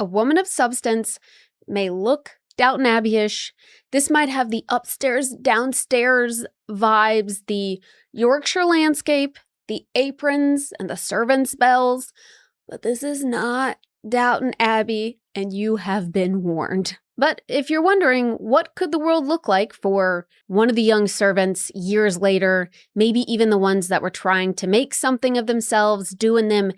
A woman of substance may look Downton Abbey-ish. This might have the upstairs, downstairs vibes, the Yorkshire landscape, the aprons and the servants' bells. But this is not Downton Abbey, and you have been warned. But if you're wondering, what could the world look like for one of the young servants years later, maybe even the ones that were trying to make something of themselves, doing them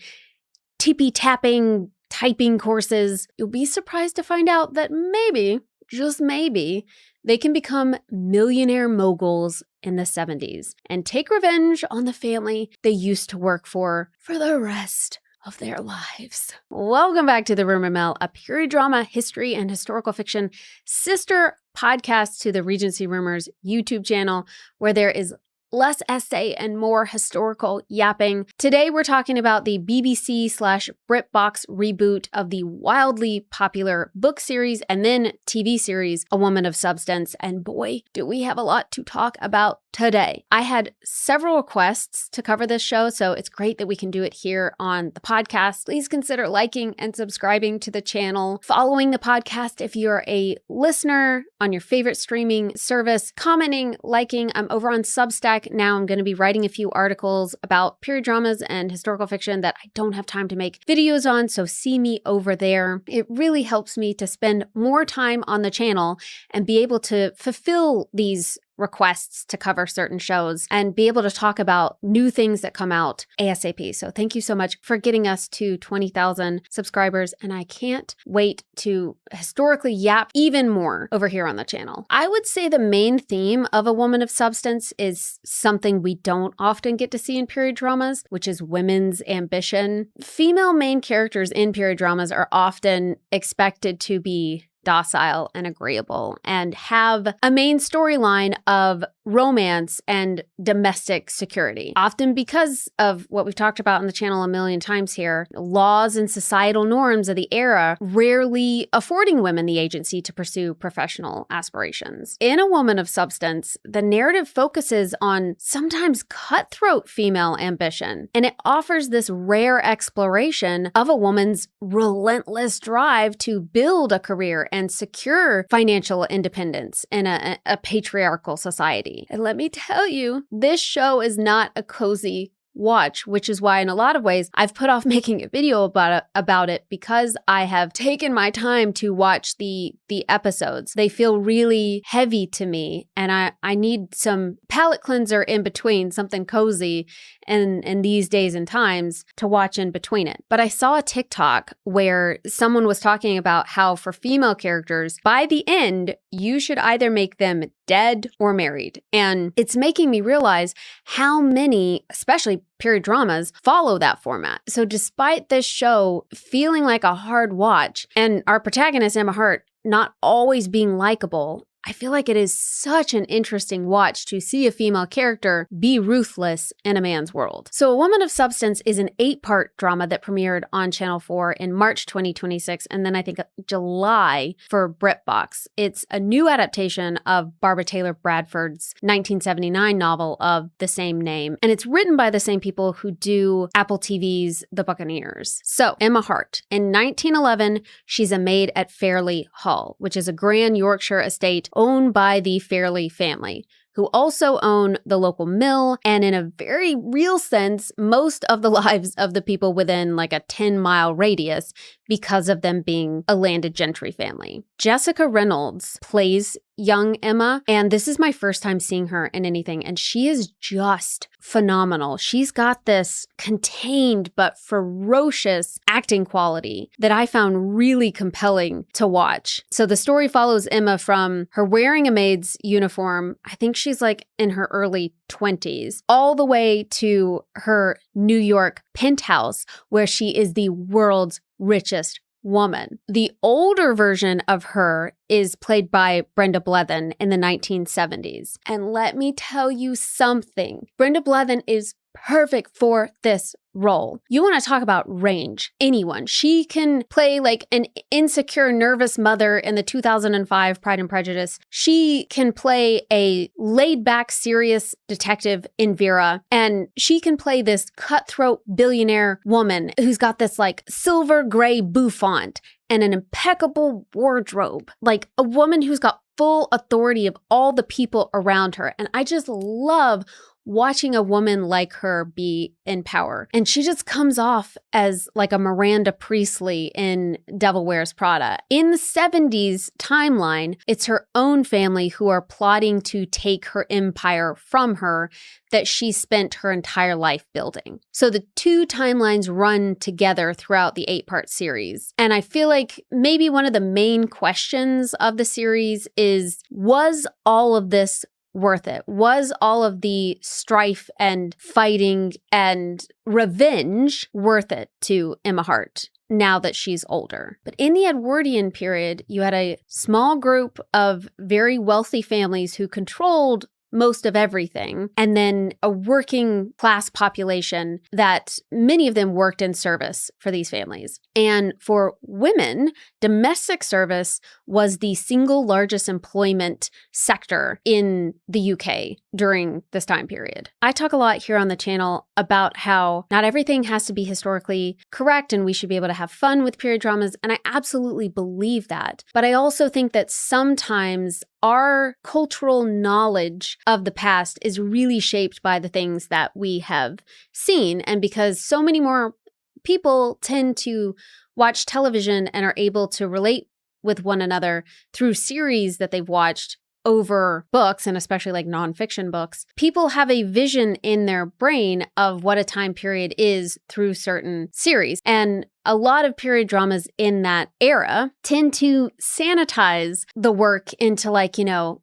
tippy-tapping typing courses, you'll be surprised to find out that maybe, just maybe, they can become millionaire moguls in the 70s and take revenge on the family they used to work for the rest of their lives. Welcome back to the Rumour Mill, a period drama, history, and historical fiction sister podcast to the Regency Rumours YouTube channel, where there is less essay and more historical yapping. Today, we're talking about the BBC/Britbox reboot of the wildly popular book series and then TV series, A Woman of Substance. And boy, do we have a lot to talk about today. I had several requests to cover this show, so it's great that we can do it here on the podcast. Please consider liking and subscribing to the channel, following the podcast if you're a listener on your favorite streaming service, commenting, liking. I'm over on Substack now. I'm going to be writing a few articles about period dramas and historical fiction that I don't have time to make videos on, so see me over there. It really helps me to spend more time on the channel and be able to fulfill these requests to cover certain shows and be able to talk about new things that come out ASAP. So thank you so much for getting us to 20,000 subscribers, and I can't wait to historically yap even more over here on the channel. I would say the main theme of A Woman of Substance is something we don't often get to see in period dramas, which is women's ambition. Female main characters in period dramas are often expected to be docile and agreeable and have a main storyline of romance and domestic security. Often because of what we've talked about on the channel a million times here, laws and societal norms of the era rarely affording women the agency to pursue professional aspirations. In A Woman of Substance, the narrative focuses on sometimes cutthroat female ambition, and it offers this rare exploration of a woman's relentless drive to build a career and secure financial independence in a patriarchal society. And let me tell you, this show is not a cozy watch, which is why in a lot of ways I've put off making a video about it because I have taken my time to watch the episodes. They feel really heavy to me, and I need some palate cleanser in between, something cozy in these days and times to watch in between it. But I saw a TikTok where someone was talking about how for female characters, by the end, you should either make them dead or married. And it's making me realize how many, especially period dramas, follow that format. So despite this show feeling like a hard watch and our protagonist, Emma Harte, not always being likable, I feel like it is such an interesting watch to see a female character be ruthless in a man's world. So A Woman of Substance is an 8-part drama that premiered on Channel 4 in March 2026, and then I think July for Britbox. It's a new adaptation of Barbara Taylor Bradford's 1979 novel of the same name, and it's written by the same people who do Apple TV's The Buccaneers. So Emma Harte. In 1911, she's a maid at Fairley Hall, which is a grand Yorkshire estate owned by the Fairley family, who also own the local mill and, in a very real sense, most of the lives of the people within like a 10-mile radius because of them being a landed gentry family. Jessica Reynolds plays young Emma, and this is my first time seeing her in anything, and she is just phenomenal. She's got this contained but ferocious acting quality that I found really compelling to watch. So the story follows Emma from her wearing a maid's uniform, I think she's like in her early 20s, all the way to her New York penthouse where she is the world's richest woman. The older version of her is played by Brenda Blethyn in the 1970s. And let me tell you something. Brenda Blethyn is perfect for this role. You want to talk about range. Anyone. She can play like an insecure, nervous mother in the 2005 Pride and Prejudice. She can play a laid-back, serious detective in Vera. And she can play this cutthroat billionaire woman who's got this like silver gray bouffant. and an impeccable wardrobe, like a woman who's got full authority of all the people around her. And I just love watching a woman like her be in power. And she just comes off as like a Miranda Priestley in Devil Wears Prada. In the 70s timeline, it's her own family who are plotting to take her empire from her that she spent her entire life building. So the two timelines run together throughout the 8-part series. And I feel like maybe one of the main questions of the series is, was all of this worth it? Was all of the strife and fighting and revenge worth it to Emma Harte now that she's older? But in the Edwardian period, you had a small group of very wealthy families who controlled most of everything, and then a working class population that many of them worked in service for these families. And for women, domestic service was the single largest employment sector in the UK during this time period. I talk a lot here on the channel about how not everything has to be historically correct and we should be able to have fun with period dramas, and I absolutely believe that. But I also think that sometimes our cultural knowledge of the past is really shaped by the things that we have seen. And because so many more people tend to watch television and are able to relate with one another through series that they've watched over books, and especially like nonfiction books, people have a vision in their brain of what a time period is through certain series. And a lot of period dramas in that era tend to sanitize the work into like,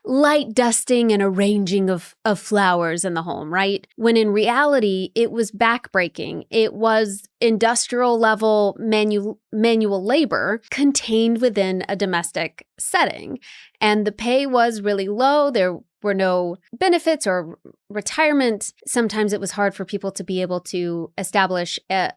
light dusting and arranging of flowers in the home, right? When in reality, it was backbreaking. It was industrial level manual labor contained within a domestic setting. And the pay was really low. There were no benefits or retirement. Sometimes it was hard for people to be able to establish a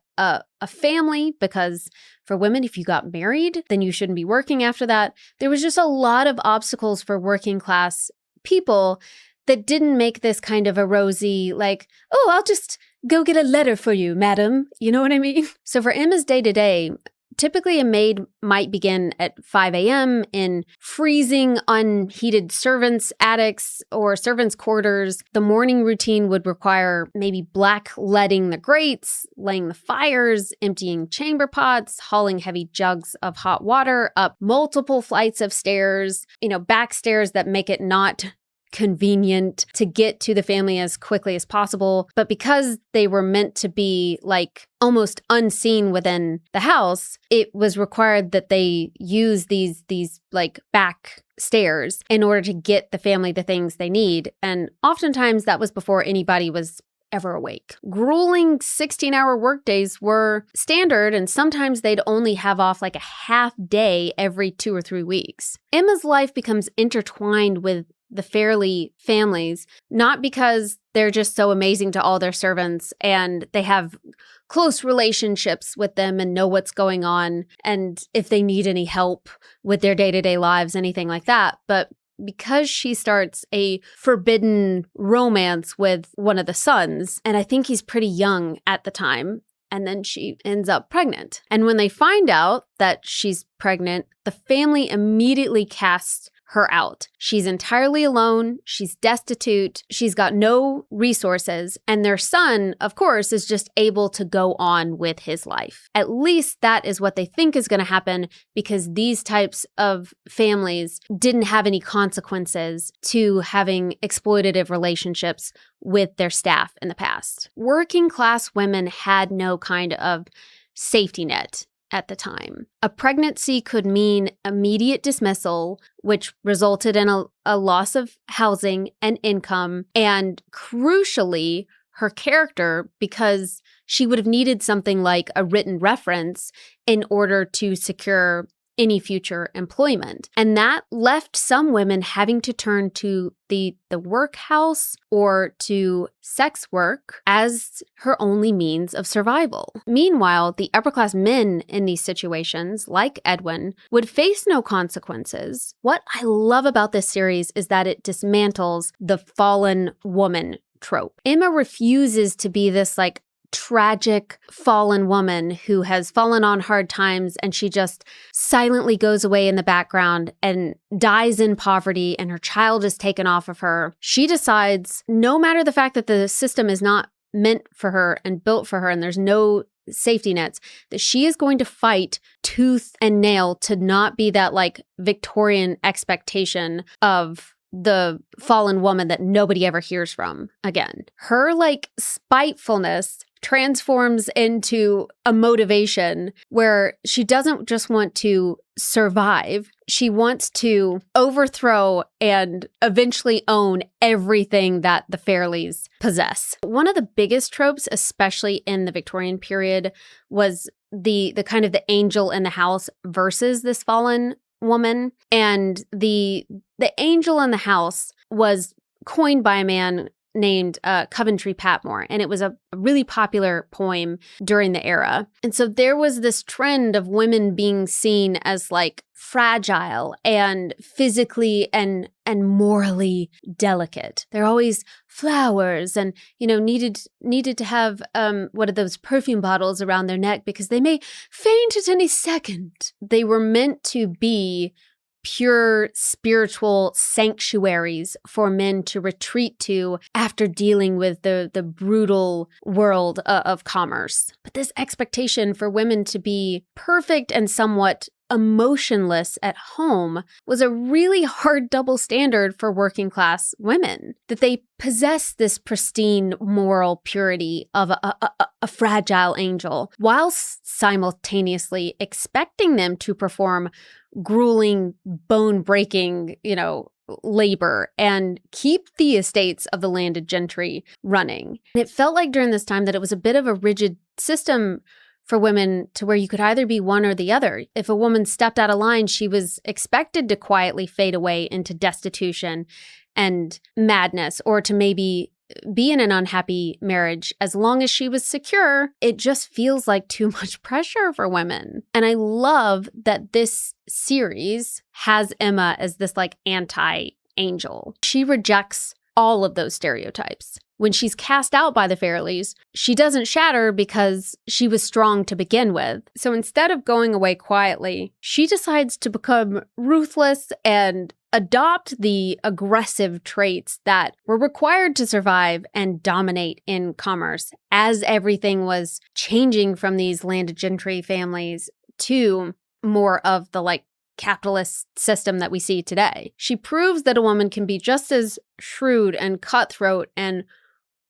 family, because for women, if you got married, then you shouldn't be working after that. There was just a lot of obstacles for working class people that didn't make this kind of a rosy, like, oh, I'll just go get a letter for you, madam. You know what I mean? So for Emma's day-to-day, typically a maid might begin at 5 a.m. in freezing, unheated servants' attics or servants' quarters. The morning routine would require maybe blackleading the grates, laying the fires, emptying chamber pots, hauling heavy jugs of hot water up multiple flights of stairs, back stairs that make it not convenient to get to the family as quickly as possible. But because they were meant to be like almost unseen within the house, it was required that they use these like back stairs in order to get the family the things they need. And oftentimes that was before anybody was ever awake. Grueling 16-hour workdays were standard, and sometimes they'd only have off like a half day every 2 or 3 weeks. Emma's life becomes intertwined with the Fairley families, not because they're just so amazing to all their servants and they have close relationships with them and know what's going on and if they need any help with their day-to-day lives, anything like that, but because she starts a forbidden romance with one of the sons, and I think he's pretty young at the time, and then she ends up pregnant. And when they find out that she's pregnant, the family immediately casts her out. She's entirely alone. She's destitute. She's got no resources. And their son, of course, is just able to go on with his life. At least that is what they think is going to happen, because these types of families didn't have any consequences to having exploitative relationships with their staff in the past. Working class women had no kind of safety net at the time. A pregnancy could mean immediate dismissal, which resulted in a loss of housing and income, and crucially, her character, because she would have needed something like a written reference in order to secure any future employment. And that left some women having to turn to the workhouse or to sex work as her only means of survival. Meanwhile, the upper-class men in these situations, like Edwin, would face no consequences. What I love about this series is that it dismantles the fallen woman trope. Emma refuses to be this like tragic fallen woman who has fallen on hard times, and she just silently goes away in the background and dies in poverty, and her child is taken off of her. She decides, no matter the fact that the system is not meant for her and built for her and there's no safety nets, that she is going to fight tooth and nail to not be that like Victorian expectation of the fallen woman that nobody ever hears from again. Her like spitefulness transforms into a motivation where she doesn't just want to survive. She wants to overthrow and eventually own everything that the Fairleys possess. One of the biggest tropes, especially in the Victorian period, was the kind of the angel in the house versus this fallen woman. And the angel in the house was coined by a man named Coventry Patmore, and it was a really popular poem during the era. And so there was this trend of women being seen as like fragile and physically and morally delicate. They're always flowers and, you know, needed to have what are those perfume bottles around their neck because they may faint at any second. They were meant to be pure spiritual sanctuaries for men to retreat to after dealing with the brutal world of commerce. But this expectation for women to be perfect and somewhat emotionless at home was a really hard double standard for working class women, that they possess this pristine moral purity of a fragile angel, whilst simultaneously expecting them to perform grueling, bone-breaking, labor and keep the estates of the landed gentry running. And it felt like during this time that it was a bit of a rigid system for women to where you could either be one or the other. If a woman stepped out of line, she was expected to quietly fade away into destitution and madness, or to maybe be in an unhappy marriage as long as she was secure. It just feels like too much pressure for women. And I love that this series has Emma as this like anti-angel. She rejects all of those stereotypes. When she's cast out by the Fairleys, she doesn't shatter because she was strong to begin with. So instead of going away quietly, she decides to become ruthless and adopt the aggressive traits that were required to survive and dominate in commerce as everything was changing from these landed gentry families to more of the like capitalist system that we see today. She proves that a woman can be just as shrewd and cutthroat and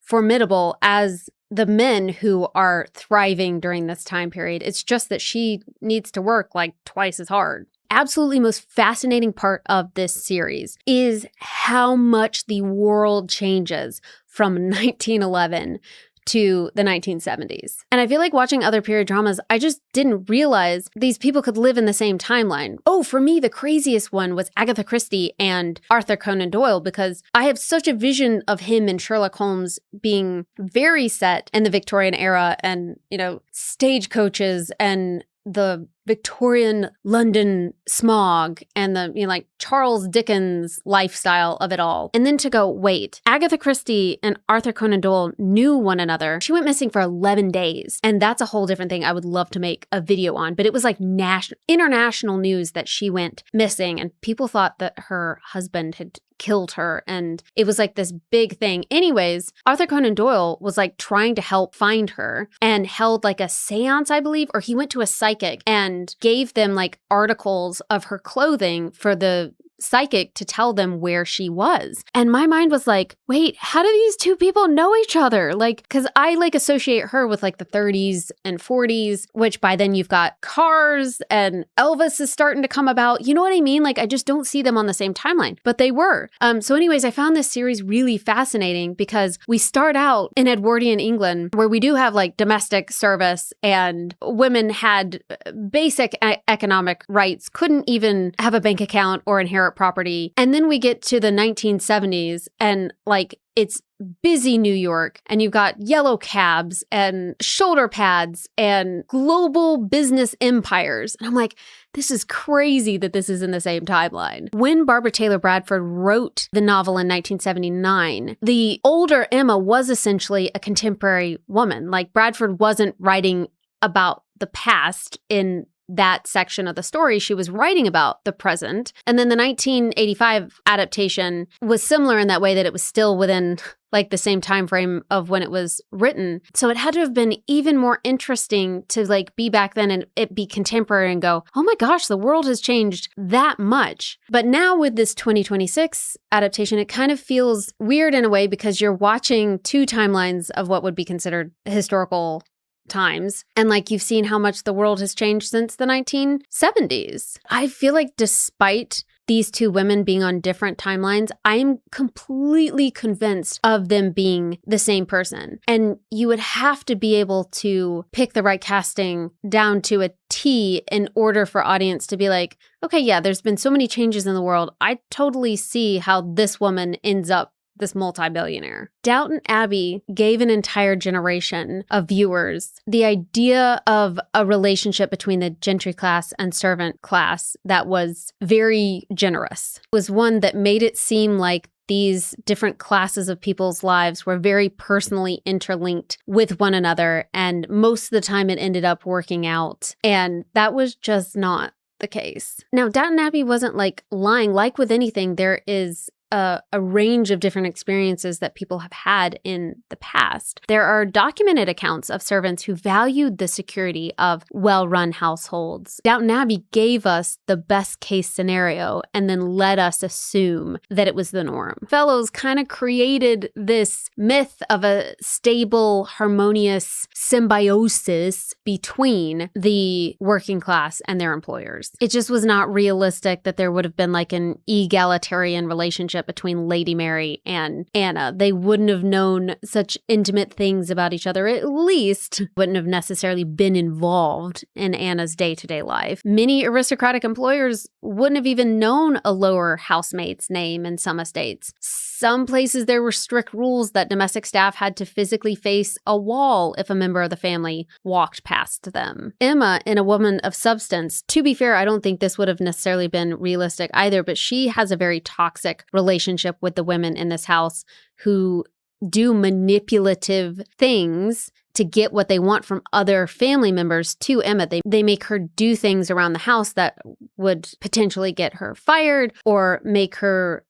formidable as the men who are thriving during this time period. It's just that she needs to work like twice as hard. Absolutely most fascinating part of this series is how much the world changes from 1911 to the 1970s. And I feel like watching other period dramas, I just didn't realize these people could live in the same timeline. Oh, for me, the craziest one was Agatha Christie and Arthur Conan Doyle, because I have such a vision of him and Sherlock Holmes being very set in the Victorian era and, stagecoaches and the Victorian London smog and the, like Charles Dickens lifestyle of it all. And then to go, wait, Agatha Christie and Arthur Conan Doyle knew one another. She went missing for 11 days. And that's a whole different thing I would love to make a video on. But it was like international news that she went missing, and people thought that her husband had killed her. And it was like this big thing. Anyways, Arthur Conan Doyle was like trying to help find her and held like a seance, I believe, or he went to a psychic and gave them like articles of her clothing for the psychic to tell them where she was. And my mind was like, wait, how do these two people know each other? Like, because I like associate her with like the 30s and 40s, which by then you've got cars and Elvis is starting to come about. You know what I mean? Like, I just don't see them on the same timeline, but they were. So anyways, I found this series really fascinating because we start out in Edwardian England, where we do have like domestic service and women had basic economic rights, couldn't even have a bank account or inherit property. And then we get to the 1970s and like it's busy New York, and you've got yellow cabs and shoulder pads and global business empires. And I'm like, this is crazy that this is in the same timeline. When Barbara Taylor Bradford wrote the novel in 1979, the older Emma was essentially a contemporary woman. Like, Bradford wasn't writing about the past in that section of the story. She was writing about the present. And then the 1985 adaptation was similar in that way, that it was still within like the same time frame of when it was written. So it had to have been even more interesting to like be back then and it be contemporary and go, oh my gosh, the world has changed that much. But now with this 2026 adaptation, it kind of feels weird in a way, because you're watching two timelines of what would be considered historical times. And like, you've seen how much the world has changed since the 1970s. I feel like despite these two women being on different timelines, I'm completely convinced of them being the same person. And you would have to be able to pick the right casting down to a T in order for audience to be like, okay, yeah, there's been so many changes in the world. I totally see how this woman ends up this multi-billionaire. Downton Abbey gave an entire generation of viewers the idea of a relationship between the gentry class and servant class that was very generous. It was one that made it seem like these different classes of people's lives were very personally interlinked with one another, and most of the time it ended up working out. And that was just not the case. Now, Downton Abbey wasn't like lying. Like with anything, there is a range of different experiences that people have had in the past. There are documented accounts of servants who valued the security of well-run households. Downton Abbey gave us the best case scenario and then let us assume that it was the norm. Fellows kind of created this myth of a stable, harmonious symbiosis between the working class and their employers. It just was not realistic that there would have been like an egalitarian relationship between Lady Mary and Anna. They wouldn't have known such intimate things about each other, at least wouldn't have necessarily been involved in Anna's day-to-day life. Many aristocratic employers wouldn't have even known a lower housemaid's name in some estates. Some places there were strict rules that domestic staff had to physically face a wall if a member of the family walked past them. Emma, in A Woman of Substance, to be fair, I don't think this would have necessarily been realistic either, but she has a very toxic relationship with the women in this house who do manipulative things to get what they want from other family members to Emma. They make her do things around the house that would potentially get her fired or make her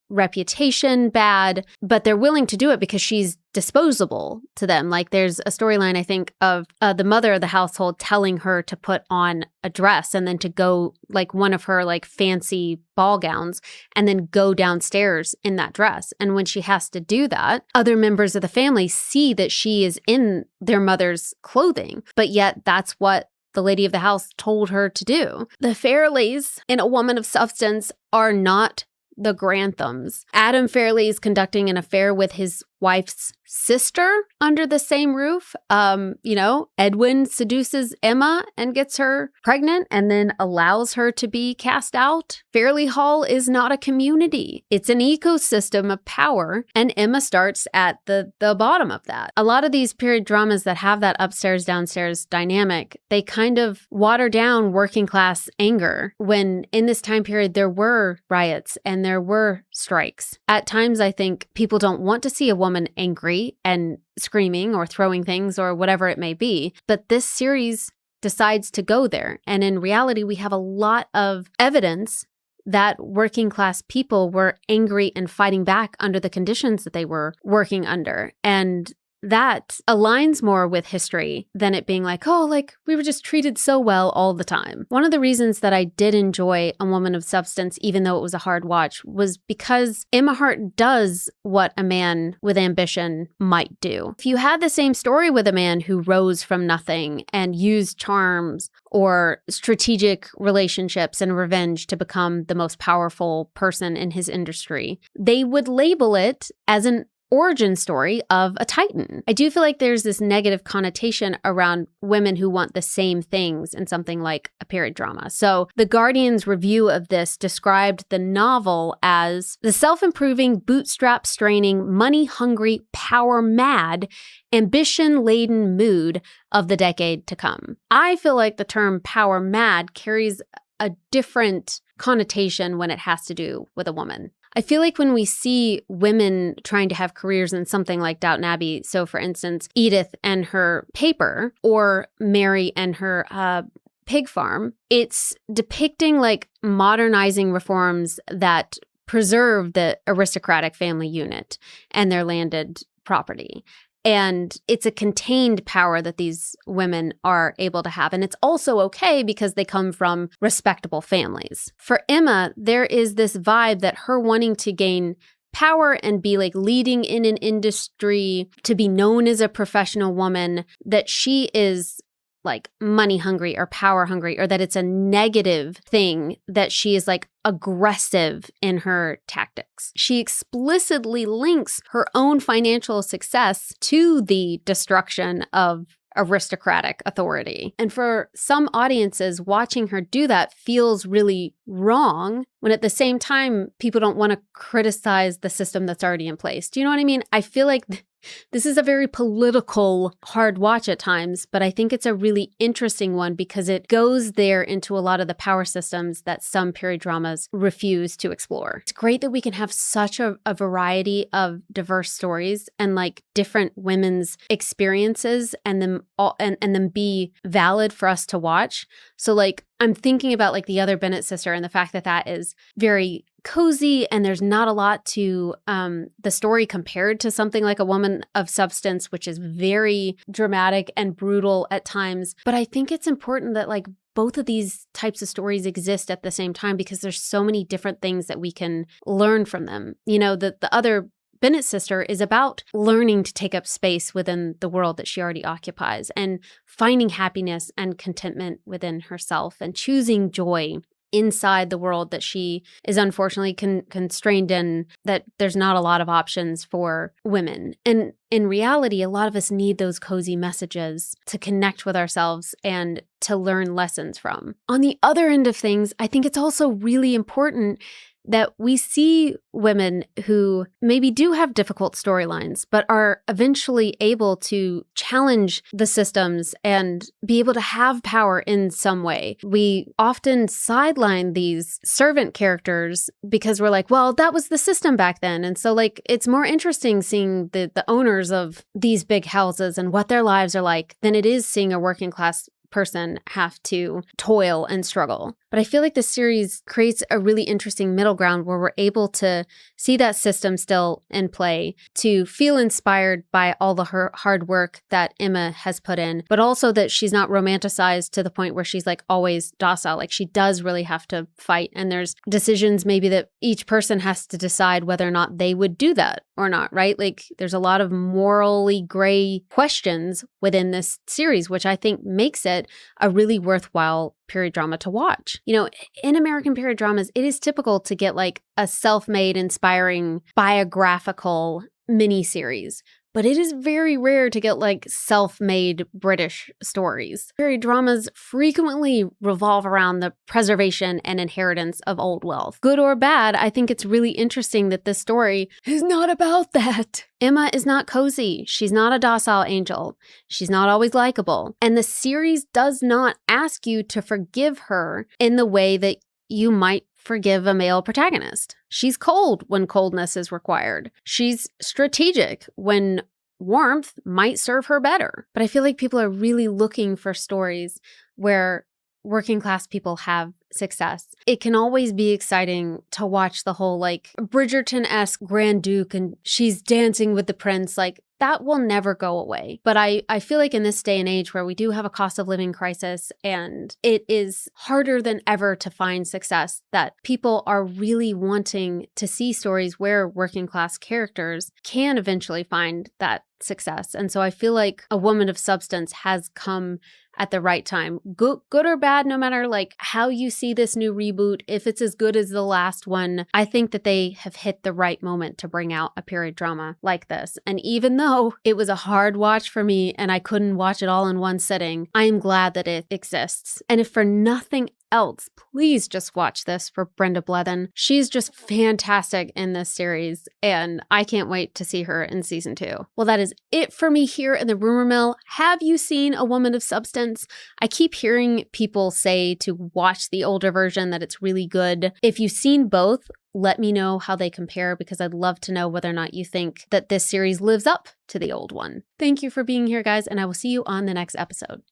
reputation bad, but they're willing to do it because she's disposable to them. Like, there's a storyline, I think, of the mother of the household telling her to put on a dress and then to go like one of her like fancy ball gowns and then go downstairs in that dress. And when she has to do that, other members of the family see that she is in their mother's clothing, but yet that's what the lady of the house told her to do. The Fairleys in A Woman of Substance are not the Granthams. Adam Fairley is conducting an affair with his wife's sister under the same roof. Edwin seduces Emma and gets her pregnant and then allows her to be cast out. Fairley Hall is not a community. It's an ecosystem of power, and Emma starts at the bottom of that. A lot of these period dramas that have that upstairs-downstairs dynamic, they kind of water down working class anger when in this time period there were riots and there were strikes. At times, I think people don't want to see a woman angry and screaming or throwing things or whatever it may be. But this series decides to go there. And in reality, we have a lot of evidence that working class people were angry and fighting back under the conditions that they were working under. And that aligns more with history than it being like, oh, like we were just treated so well all the time. One of the reasons that I did enjoy A Woman of Substance, even though it was a hard watch, was because Emma Harte does what a man with ambition might do. If you had the same story with a man who rose from nothing and used charms or strategic relationships and revenge to become the most powerful person in his industry, they would label it as an origin story of a titan. I do feel like there's this negative connotation around women who want the same things in something like a period drama. So The Guardian's review of this described the novel as the self-improving, bootstrap-straining, money-hungry, power-mad, ambition-laden mood of the decade to come. I feel like the term power-mad carries a different connotation when it has to do with a woman. I feel like when we see women trying to have careers in something like Downton Abbey, so for instance, Edith and her paper, or Mary and her pig farm, it's depicting like modernizing reforms that preserve the aristocratic family unit and their landed property. And it's a contained power that these women are able to have. And it's also okay because they come from respectable families. For Emma, there is this vibe that her wanting to gain power and be like leading in an industry, to be known as a professional woman, that she is like money hungry or power hungry, or that it's a negative thing, that she is like aggressive in her tactics. She explicitly links her own financial success to the destruction of aristocratic authority. And for some audiences, watching her do that feels really wrong, when at the same time, people don't want to criticize the system that's already in place. Do you know what I mean? I feel like this is a very political, hard watch at times, but I think it's a really interesting one because it goes there into a lot of the power systems that some period dramas refuse to explore. It's great that we can have such a variety of diverse stories and like different women's experiences, and them all and them be valid for us to watch. So like I'm thinking about like The Other Bennet Sister and the fact that that is very cozy and there's not a lot to the story compared to something like A Woman of Substance, which is very dramatic and brutal at times. But I think it's important that like both of these types of stories exist at the same time because there's so many different things that we can learn from them. You know, the other Bennet Sister is about learning to take up space within the world that she already occupies and finding happiness and contentment within herself and choosing joy inside the world that she is unfortunately constrained in, that there's not a lot of options for women. And in reality, a lot of us need those cozy messages to connect with ourselves and to learn lessons from. On the other end of things, I think it's also really important that we see women who maybe do have difficult storylines, but are eventually able to challenge the systems and be able to have power in some way. We often sideline these servant characters because we're like, well, that was the system back then. And so like, it's more interesting seeing the owners of these big houses and what their lives are like than it is seeing a working class person have to toil and struggle. But I feel like this series creates a really interesting middle ground where we're able to see that system still in play, to feel inspired by all the hard work that Emma has put in, but also that she's not romanticized to the point where she's like always docile. Like she does really have to fight. And there's decisions maybe that each person has to decide whether or not they would do that or not, right? Like there's a lot of morally gray questions within this series, which I think makes it a really worthwhile period drama to watch. You know, in American period dramas, it is typical to get like a self-made, inspiring, biographical miniseries. But it is very rare to get like self-made British stories. Period dramas frequently revolve around the preservation and inheritance of old wealth. Good or bad, I think it's really interesting that this story is not about that. Emma is not cozy. She's not a docile angel. She's not always likable. And the series does not ask you to forgive her in the way that you might forgive a male protagonist. She's cold when coldness is required. She's strategic when warmth might serve her better. But I feel like people are really looking for stories where working class people have success. It can always be exciting to watch the whole like Bridgerton-esque Grand Duke and she's dancing with the prince. Like that will never go away. But I feel like in this day and age where we do have a cost of living crisis and it is harder than ever to find success, that people are really wanting to see stories where working class characters can eventually find that success. And so I feel like A Woman of Substance has come at the right time. Good or bad, no matter like how you see this new reboot, if it's as good as the last one, I think that they have hit the right moment to bring out a period drama like this. And even though it was a hard watch for me and I couldn't watch it all in one sitting, I am glad that it exists. And if for nothing else, please just watch this for Brenda Blethyn. She's just fantastic in this series, and I can't wait to see her in season 2. Well, that is it for me here in the Rumour Mill. Have you seen A Woman of Substance? I keep hearing people say to watch the older version, that it's really good. If you've seen both, let me know how they compare, because I'd love to know whether or not you think that this series lives up to the old one. Thank you for being here, guys, and I will see you on the next episode.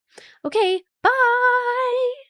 Okay, bye!